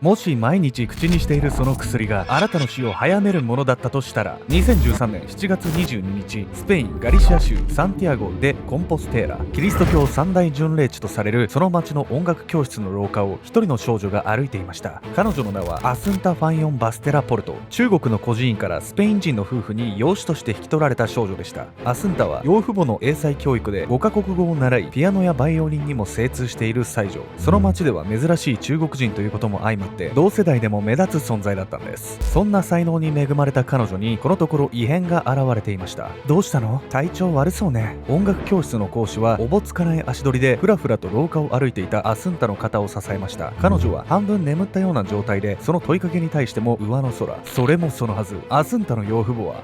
もし毎日口にしているその薬があなたの死を早めるものだったとしたら、2013年7月22日、スペインガリシア州サンティアゴ・デ・コンポステーラ、キリスト教三大巡礼地とされるその町の音楽教室の廊下を一人の少女が歩いていました。彼女の名はアスンタ・ファンヨン・バステラ・ポルト。中国の孤児院からスペイン人の夫婦に養子として引き取られた少女でした。アスンタは養父母の英才教育で5カ国語を習い、ピアノやバイオリンにも精通している才女。その町では珍しい中国人ということも相まって同世代でも目立つ存在だったんです。そんな才能に恵まれた彼女にこのところ異変が現れていました。どうしたの？体調悪そうね。音楽教室の講師はおぼつかない足取りでふらふらと廊下を歩いていたアスンタの肩を支えました。彼女は半分眠ったような状態で、その問いかけに対しても上の空。それもそのはず、アスンタの養父母は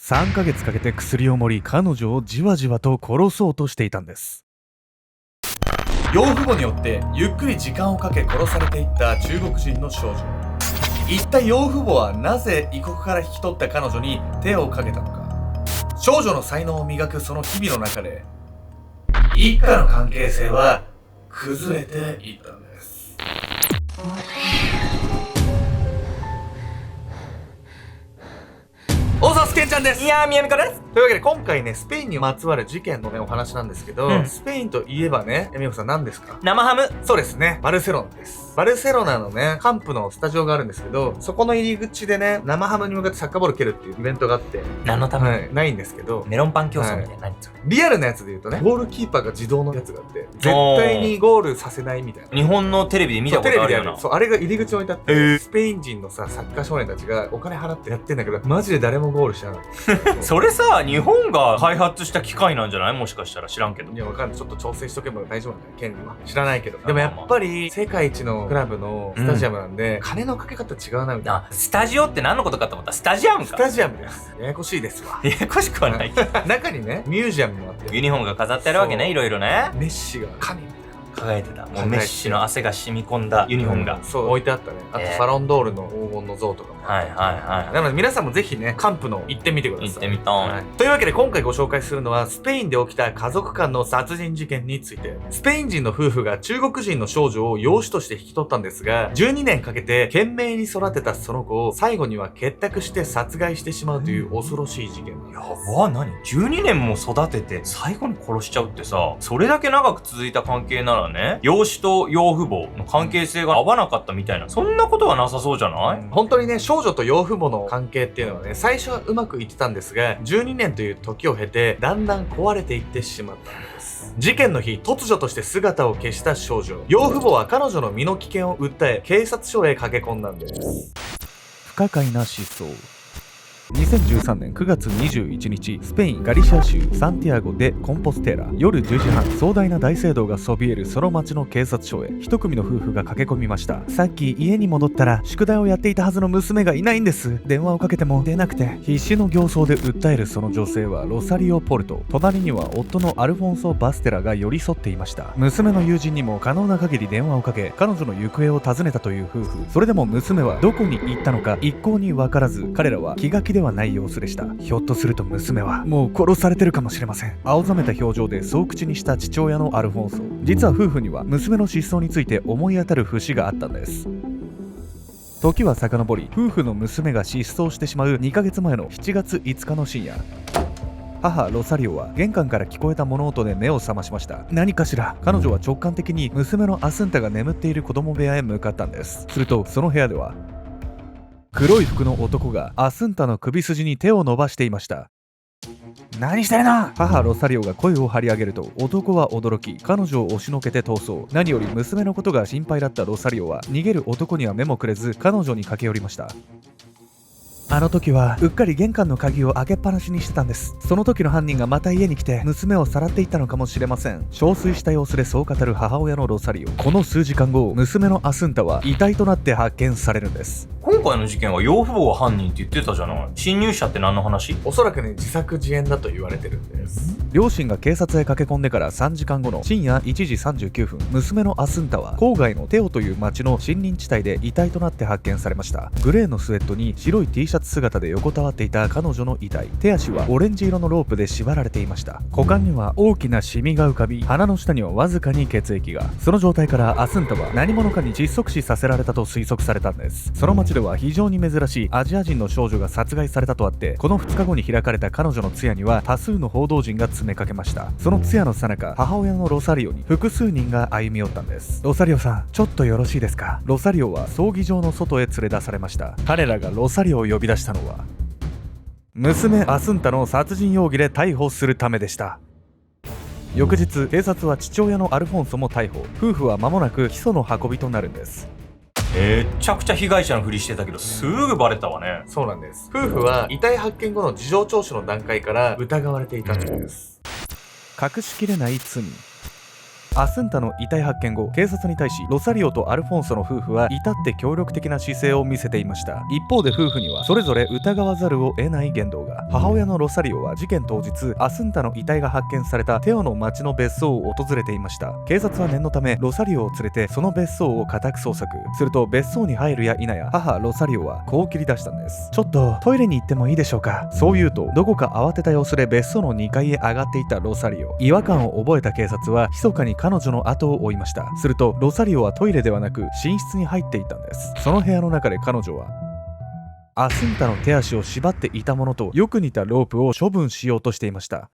3ヶ月かけて薬を盛り、彼女をじわじわと殺そうとしていたんです。養父母によってゆっくり時間をかけ殺されていった中国人の少女。一体養父母はなぜ異国から引き取った彼女に手をかけたのか。少女の才能を磨くその日々の中で、一家の関係性は崩れていったんです。大沢スケンちゃんです。いやー、宮美香です。というわけで今回ね、スペインにまつわる事件のね、お話なんですけど、スペインといえばね、宮美さん何ですか？生ハム。そうですね、バルセロナです。バルセロナのね、カンプのスタジオがあるんですけど、そこの入り口でね、生ハムに向かってサッカーボール蹴るっていうイベントがあって、何のために、はい、ないんですけど、メロンパン競争みたいな、何それ。リアルなやつで言うとね、ゴールキーパーが自動のやつがあって、絶対にゴールさせないみたいな。日本のテレビで見たことあるよな。そう、あれが入り口に置いてあって、スペイン人のさ、サッカー少年たちがお金払ってやってんだけど、マジで誰もゴールしなかった。それさ、日本が開発した機械なんじゃない？もしかしたら知らんけど。いや、わかんない。ちょっと調整しとけば大丈夫なんだよ、権利は。知らないけど。でもやっぱり、世界一のクラブのスタジアムなんで、金のかけ方違うな、みたいな。スタジオって何のことかと思ったらスタジアムか。スタジアムです。ややこしいですわ。ややこしくはないけど。中にね、ミュージアムもあって。ユニフォームが飾ってあるわけね、いろいろね。メッシが神みたいな。輝いてた。もうメッシの汗が染み込んだユニフォームが。そう、置いてあったね。あと、サロンドールの黄金の像とかも。はいはいはい。なので皆さんもぜひね、カンプの行ってみてください。行ってみたい。というわけで今回ご紹介するのは、スペインで起きた家族間の殺人事件について。スペイン人の夫婦が中国人の少女を養子として引き取ったんですが、12年かけて懸命に育てたその子を最後には結託して殺害してしまうという恐ろしい事件。やば、何 ?12 年も育てて最後に殺しちゃうってさ、それだけ長く続いた関係ならね、養子と養父母の関係性が合わなかったみたいな、そんなことはなさそうじゃない？本当にね、少女と養父母の関係っていうのはね、最初はうまくいってたんですが、12年という時を経て、だんだん壊れていってしまったんです。事件の日、突如として姿を消した少女。養父母は彼女の身の危険を訴え、警察署へ駆け込んだんです。不可解な失踪。2013年9月21日、スペインガリシア州サンティアゴ・デ・コンポステーラ。夜10時半、壮大な大聖堂がそびえるその町の警察署へ一組の夫婦が駆け込みました。さっき家に戻ったら宿題をやっていたはずの娘がいないんです。電話をかけても出なくて。必死の形相で訴えるその女性はロサリオ・ポルト。隣には夫のアルフォンソ・バステラが寄り添っていました。娘の友人にも可能な限り電話をかけ、彼女の行方を尋ねたという夫婦。それでも娘はどこに行ったのか一向に分からず、彼らは気が気ではない様子でした。ひょっとすると娘はもう殺されてるかもしれません。青ざめた表情でそう口にした父親のアルフォンソ。実は夫婦には娘の失踪について思い当たる節があったんです。時は遡り、夫婦の娘が失踪してしまう2ヶ月前の7月5日の深夜、母ロサリオは玄関から聞こえた物音で目を覚ましました。何かしら。彼女は直感的に娘のアスンタが眠っている子供部屋へ向かったんです。するとその部屋では黒い服の男がアスンタの首筋に手を伸ばしていました。何してるの？母ロサリオが声を張り上げると、男は驚き彼女を押しのけて逃走。何より娘のことが心配だったロサリオは逃げる男には目もくれず彼女に駆け寄りました。あの時はうっかり玄関の鍵を開けっぱなしにしてたんです。その時の犯人がまた家に来て娘をさらっていったのかもしれません。憔悴した様子でそう語る母親のロサリオ。この数時間後、娘のアスンタは遺体となって発見されるんです。今回の事件は養父母が犯人って言ってたじゃない。侵入者って何の話？おそらくね、自作自演だと言われてるんです。両親が警察へ駆け込んでから3時間後の深夜1時39分、娘のアスンタは郊外のテオという町の森林地帯で遺体となって発見されました。グレーのスウェットに白い T シャツ姿で横たわっていた彼女の遺体、手足はオレンジ色のロープで縛られていました。股間には大きなシミが浮かび、鼻の下にはわずかに血液が。その状態からアスンタは何者かに窒息死させられたと推測されたんです。その町では非常に珍しいアジア人の少女が殺害されたとあって、この2日後に開かれた彼女の通夜には多数の報道陣が詰めかけました。その通夜の最中、母親のロサリオに複数人が歩み寄ったんです。ロサリオさん、ちょっとよろしいですか？ロサリオは葬儀場の外へ連れ出されました。彼らがロサリオを呼び出したのは、娘アスンタの殺人容疑で逮捕するためでした。翌日、警察は父親のアルフォンソも逮捕。夫婦は間もなく起訴の運びとなるんです。めっちゃくちゃ被害者のふりしてたけど、すぐバレたわね。そうなんです。夫婦は遺体発見後の事情聴取の段階から疑われていたんです。隠しきれない罪。アスンタの遺体発見後、警察に対しロサリオとアルフォンソの夫婦は至って協力的な姿勢を見せていました。一方で夫婦にはそれぞれ疑わざるを得ない言動が。母親のロサリオは事件当日、アスンタの遺体が発見されたテオの町の別荘を訪れていました。警察は念のためロサリオを連れてその別荘を家宅捜索。すると別荘に入るや否や、母ロサリオはこう切り出したんです。ちょっとトイレに行ってもいいでしょうか？そう言うと、どこか慌てた様子で別荘の2階へ上がっていたロサリオ。違和感を覚えた警察は密かに彼女の後を追いました。するとロサリオはトイレではなく寝室に入っていたんです。その部屋の中で彼女はアスンタの手足を縛っていたものとよく似たロープを処分しようとしていました。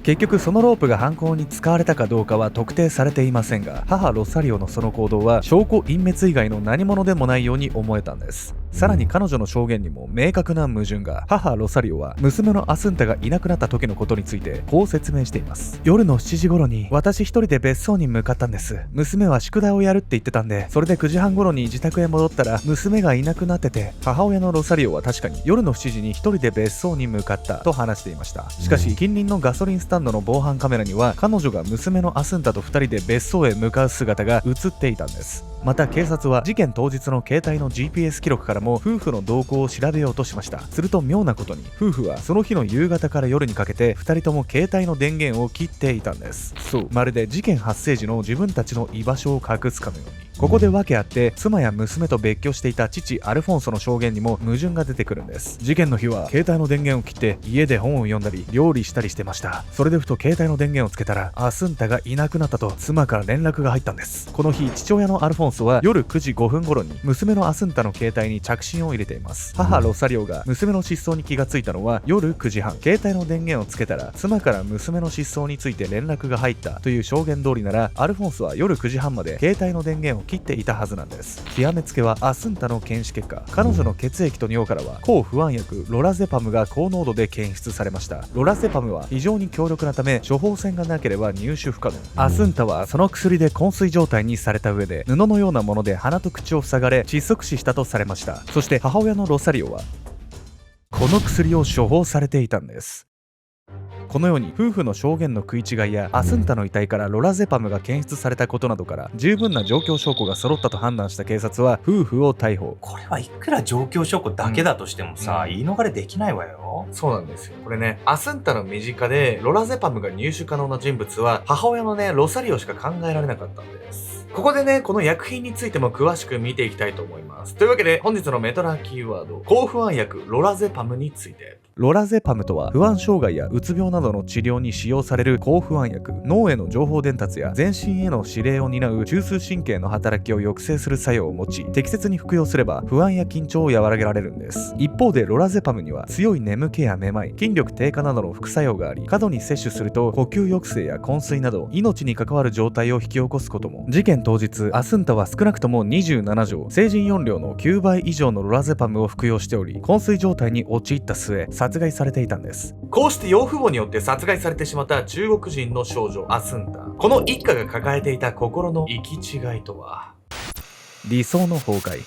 結局そのロープが犯行に使われたかどうかは特定されていませんが、母ロサリオのその行動は証拠隠滅以外の何者でもないように思えたんです。さらに彼女の証言にも明確な矛盾が。母ロサリオは娘のアスンタがいなくなった時のことについてこう説明しています。夜の7時頃に私一人で別荘に向かったんです。娘は宿題をやるって言ってたんで、それで9時半頃に自宅へ戻ったら娘がいなくなってて、母親のロサリオは確かに夜の7時に一人で別荘に向かったと話していました。しかし近隣のガソリンスタンドの防犯カメラには彼女が娘のアスンタと2人で別荘へ向かう姿が映っていたんです。また警察は事件当日の携帯の GPS 記録からも夫婦の動向を調べようとしました。すると妙なことに夫婦はその日の夕方から夜にかけて2人とも携帯の電源を切っていたんです。そう、まるで事件発生時の自分たちの居場所を隠すかのように。ここで訳あって妻や娘と別居していた父アルフォンソの証言にも矛盾が出てくるんです。事件の日は携帯の電源を切って家で本を読んだり料理したりしてました。それでふと携帯の電源をつけたらアスンタがいなくなったと妻から連絡が入ったんです。この日父親のアルフォンソは夜9時5分頃に娘のアスンタの携帯に着信を入れています。母ロサリオが娘の失踪に気がついたのは夜9時半。携帯の電源をつけたら妻から娘の失踪について連絡が入ったという証言通りなら、アルフォンソは夜9時半まで携帯の電源を切っていたはずなんです。極めつけはアスンタの検視結果、彼女の血液と尿からは抗不安薬ロラゼパムが高濃度で検出されました。ロラゼパムは非常に強力なため処方箋がなければ入手不可能。アスンタはその薬で昏睡状態にされた上で布のようなもので鼻と口を塞がれ窒息死したとされました。そして母親のロサリオはこの薬を処方されていたんです。このように夫婦の証言の食い違いやアスンタの遺体からロラゼパムが検出されたことなどから十分な状況証拠が揃ったと判断した警察は夫婦を逮捕。これはいくら状況証拠だけだとしてもさ、言い逃れできないわよ。そうなんですよ。これね、アスンタの身近でロラゼパムが入手可能な人物は母親のね、ロサリオしか考えられなかったんです。ここでね、この薬品についても詳しく見ていきたいと思います。というわけで本日のメトラキーワード、抗不安薬ロラゼパムについて。ロラゼパムとは不安障害やうつ病などの治療に使用される抗不安薬。脳への情報伝達や全身への指令を担う中枢神経の働きを抑制する作用を持ち、適切に服用すれば不安や緊張を和らげられるんです。一方でロラゼパムには強い眠気やめまい、筋力低下などの副作用があり、過度に摂取すると呼吸抑制や昏睡など命に関わる状態を引き起こすことも。事件当日アスンタは少なくとも27錠、成人4量の9倍以上のロラゼパムを服用しており、昏睡状態に陥った末殺害されていたんです。こうして養父母によって殺害されてしまった中国人の少女アスンタ。この一家が抱えていた心の行き違いとは。理想の崩壊。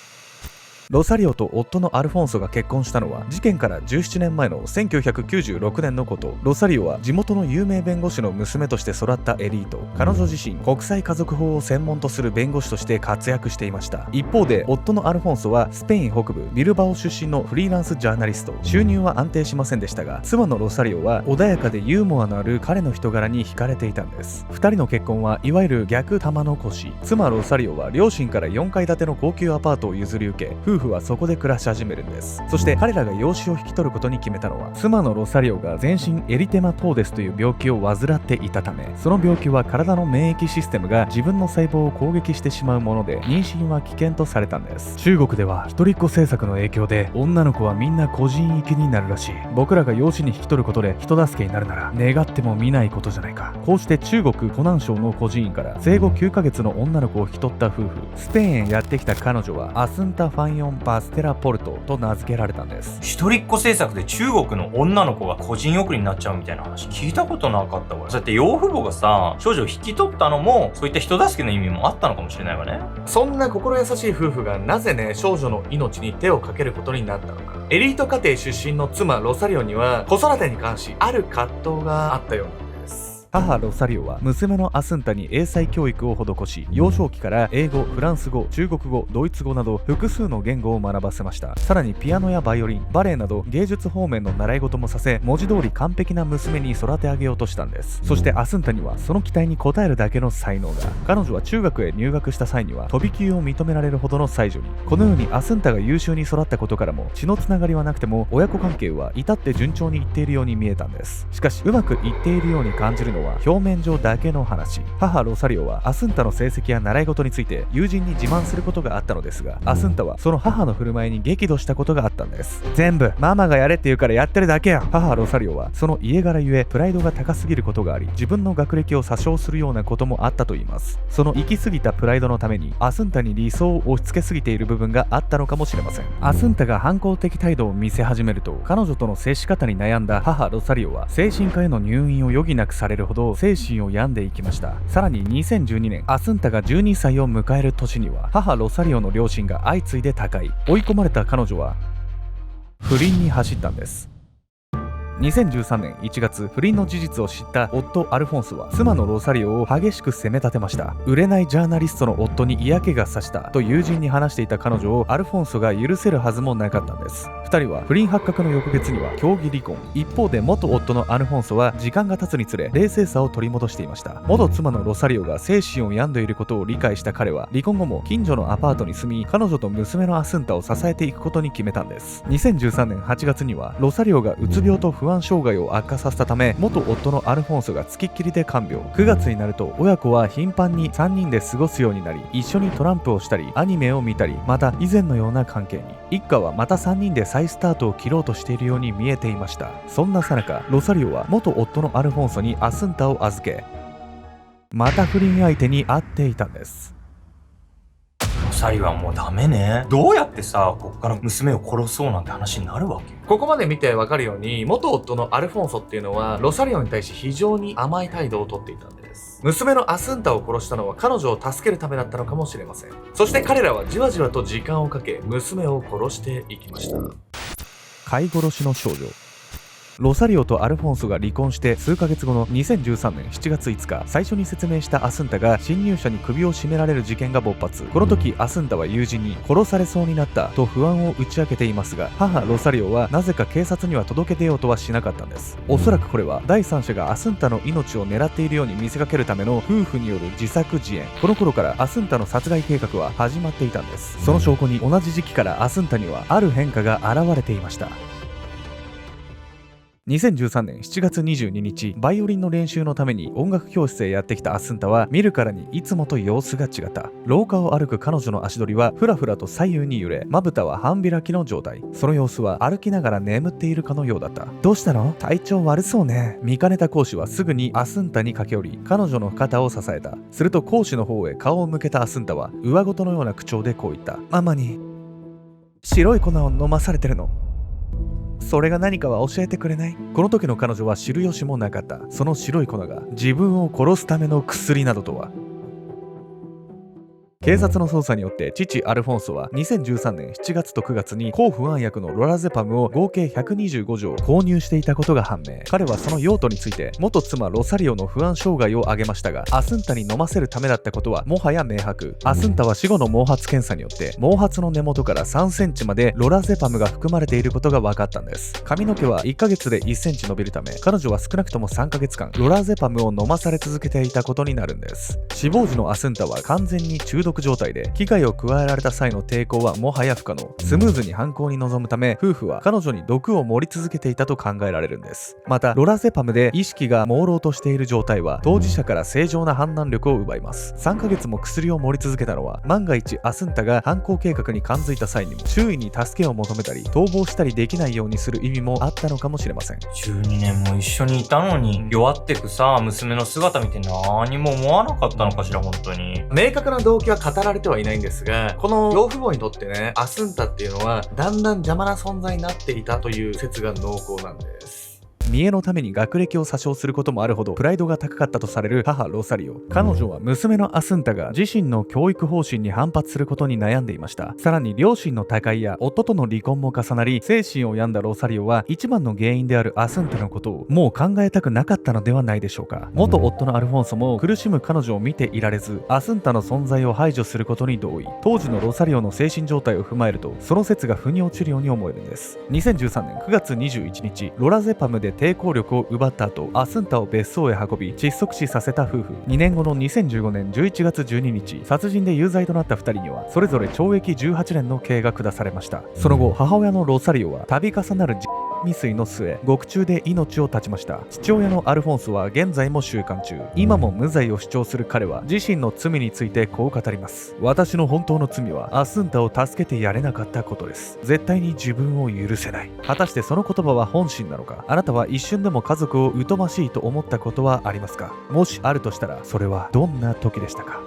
ロサリオと夫のアルフォンソが結婚したのは事件から17年前の1996年のこと。ロサリオは地元の有名弁護士の娘として育ったエリート。彼女自身国際家族法を専門とする弁護士として活躍していました。一方で夫のアルフォンソはスペイン北部ビルバオ出身のフリーランスジャーナリスト。収入は安定しませんでしたが、妻のロサリオは穏やかでユーモアのある彼の人柄に惹かれていたんです。2人の結婚はいわゆる逆玉の腰。妻ロサリオは両親から4階建ての高級アパートを譲り受け、夫婦はそこで暮らし始めるんです。そして彼らが養子を引き取ることに決めたのは、妻のロサリオが全身エリテマトーデスという病気を患っていたため、その病気は体の免疫システムが自分の細胞を攻撃してしまうもので、妊娠は危険とされたんです。中国では一人っ子政策の影響で女の子はみんな個人域になるらしい。僕らが養子に引き取ることで人助けになるなら願っても見ないことじゃないか。こうして中国湖南省の孤児院から生後9ヶ月の女の子を引き取った夫婦。スペインへやってきた彼女はアスンタ・ファンヨン・バステラ・ポルトと名付けられたんです。一人っ子政策で中国の女の子が個人送りになっちゃうみたいな話聞いたことなかったわ。そうやって養父母がさ、少女を引き取ったのもそういった人助けの意味もあったのかもしれないわね。そんな心優しい夫婦がなぜね、少女の命に手をかけることになったのか。エリート家庭出身の妻ロサリオには子育てに関しある葛藤があったようなんです。母ロサリオは娘のアスンタに英才教育を施し、幼少期から英語、フランス語、中国語、ドイツ語など複数の言語を学ばせました。さらにピアノやバイオリン、バレエなど芸術方面の習い事もさせ、文字通り完璧な娘に育て上げようとしたんです。そしてアスンタにはその期待に応えるだけの才能が。彼女は中学へ入学した際には飛び級を認められるほどの才女に。このようにアスンタが優秀に育ったことからも、血のつながりはなくても親子関係は至って順調にいっているように見えたんです。しかしうまくいっているように感じるのは表面上だけの話。母ロサリオはアスンタの成績や習い事について友人に自慢することがあったのですが、アスンタはその母の振る舞いに激怒したことがあったんです。全部ママがやれって言うからやってるだけよ。母ロサリオはその家柄ゆえプライドが高すぎることがあり、自分の学歴を詐称するようなこともあったといいます。その行き過ぎたプライドのためにアスンタに理想を押し付けすぎている部分があったのかもしれません。アスンタが反抗的態度を見せ始めると、彼女との接し方に悩んだ母ロサリオは精神科への入院を余儀なくされるほど精神を病んでいきました。さらに2012年、アスンタが12歳を迎える年には母ロサリオの両親が相次いで他界。追い込まれた彼女は不倫に走ったんです。2013年1月、不倫の事実を知った夫アルフォンスは妻のロサリオを激しく責め立てました。売れないジャーナリストの夫に嫌気がさしたと友人に話していた彼女をアルフォンソが許せるはずもなかったんです。2人は不倫発覚の翌月には協議離婚。一方で元夫のアルフォンソは時間が経つにつれ冷静さを取り戻していました。元妻のロサリオが精神を病んでいることを理解した彼は離婚後も近所のアパートに住み、彼女と娘のアスンタを支えていくことに決めたんです。2013年8月にはロサリオがうつ病と不安障害を悪化させたため、元夫のアルフォンソが付きっきりで看病。9月になると親子は頻繁に3人で過ごすようになり、一緒にトランプをしたりアニメを見たり、また以前のような関係に。一家はまた3人で再スタートを切ろうとしているように見えていました。そんなさなか、ロサリオは元夫のアルフォンソにアスンタを預け、また不倫相手に会っていたんです。ロサリオはもうダメね。どうやってさ、こっから娘を殺そうなんて話になるわけ？ここまで見てわかるように、元夫のアルフォンソっていうのはロサリオに対し非常に甘い態度をとっていたんです。娘のアスンタを殺したのは彼女を助けるためだったのかもしれません。そして彼らはじわじわと時間をかけ娘を殺していきました。飼い殺しの少女。ロサリオとアルフォンソが離婚して数ヶ月後の2013年7月5日、最初に説明したアスンタが侵入者に首を絞められる事件が勃発。この時アスンタは友人に殺されそうになったと不安を打ち明けていますが、母ロサリオはなぜか警察には届け出ようとはしなかったんです。おそらくこれは第三者がアスンタの命を狙っているように見せかけるための夫婦による自作自演。この頃からアスンタの殺害計画は始まっていたんです。その証拠に同じ時期からアスンタにはある変化が現れていました。2013年7月22日、バイオリンの練習のために音楽教室へやってきたアスンタは見るからにいつもと様子が違った。廊下を歩く彼女の足取りはふらふらと左右に揺れ、まぶたは半開きの状態。その様子は歩きながら眠っているかのようだった。どうしたの？体調悪そうね。見かねた講師はすぐにアスンタに駆け寄り、彼女の肩を支えた。すると講師の方へ顔を向けたアスンタは上ごとのような口調でこう言った。ママに白い粉を飲まされてるの。それが何かは教えてくれない？この時の彼女は知る由もなかった。その白い粉が自分を殺すための薬などとは。警察の捜査によって父アルフォンソは2013年7月と9月に抗不安薬のロラゼパムを合計125錠購入していたことが判明。彼はその用途について元妻ロサリオの不安障害を挙げましたが、アスンタに飲ませるためだったことはもはや明白。アスンタは死後の毛髪検査によって毛髪の根元から3センチまでロラゼパムが含まれていることが分かったんです。髪の毛は1ヶ月で1センチ伸びるため、彼女は少なくとも3ヶ月間ロラゼパムを飲まされ続けていたことになるんです。死亡時のアスンタは完全に中毒状態で、危害を加えられた際の抵抗はもはや不可能。スムーズに犯行に臨むため、夫婦は彼女に毒を盛り続けていたと考えられるんです。またロラゼパムで意識が朦朧としている状態は当事者から正常な判断力を奪います。3ヶ月も薬を盛り続けたのは、万が一アスンタが犯行計画に感づいた際にも周囲に助けを求めたり逃亡したりできないようにする意味もあったのかもしれません。12年も一緒にいたのに、弱ってくさ娘の姿見て何も思わなかったのかしら。本当に明確な動機は語られてはいないんですが、この養父母にとってね、アスンタっていうのはだんだん邪魔な存在になっていたという説が濃厚なんです。見栄のために学歴を詐称することもあるほどプライドが高かったとされる母ロサリオ。彼女は娘のアスンタが自身の教育方針に反発することに悩んでいました。さらに両親の他界や夫との離婚も重なり、精神を病んだロサリオは一番の原因であるアスンタのことをもう考えたくなかったのではないでしょうか。元夫のアルフォンソも苦しむ彼女を見ていられず、アスンタの存在を排除することに同意。当時のロサリオの精神状態を踏まえると、その説が腑に落ちるように思えるんです。2013年9月21日、ロラゼパムで抵抗力を奪った後、アスンタを別荘へ運び窒息死させた夫婦。2年後の2015年11月12日、殺人で有罪となった2人にはそれぞれ懲役18年の刑が下されました。その後、母親のロサリオは度重なる未遂の末、獄中で命を絶ちました。父親のアルフォンソは現在も収監中。今も無罪を主張する彼は自身の罪についてこう語ります。私の本当の罪はアスンタを助けてやれなかったことです。絶対に自分を許せない。果たしてその言葉は本心なのか。あなたは一瞬でも家族を疎ましいと思ったことはありますか。もしあるとしたら、それはどんな時でしたか。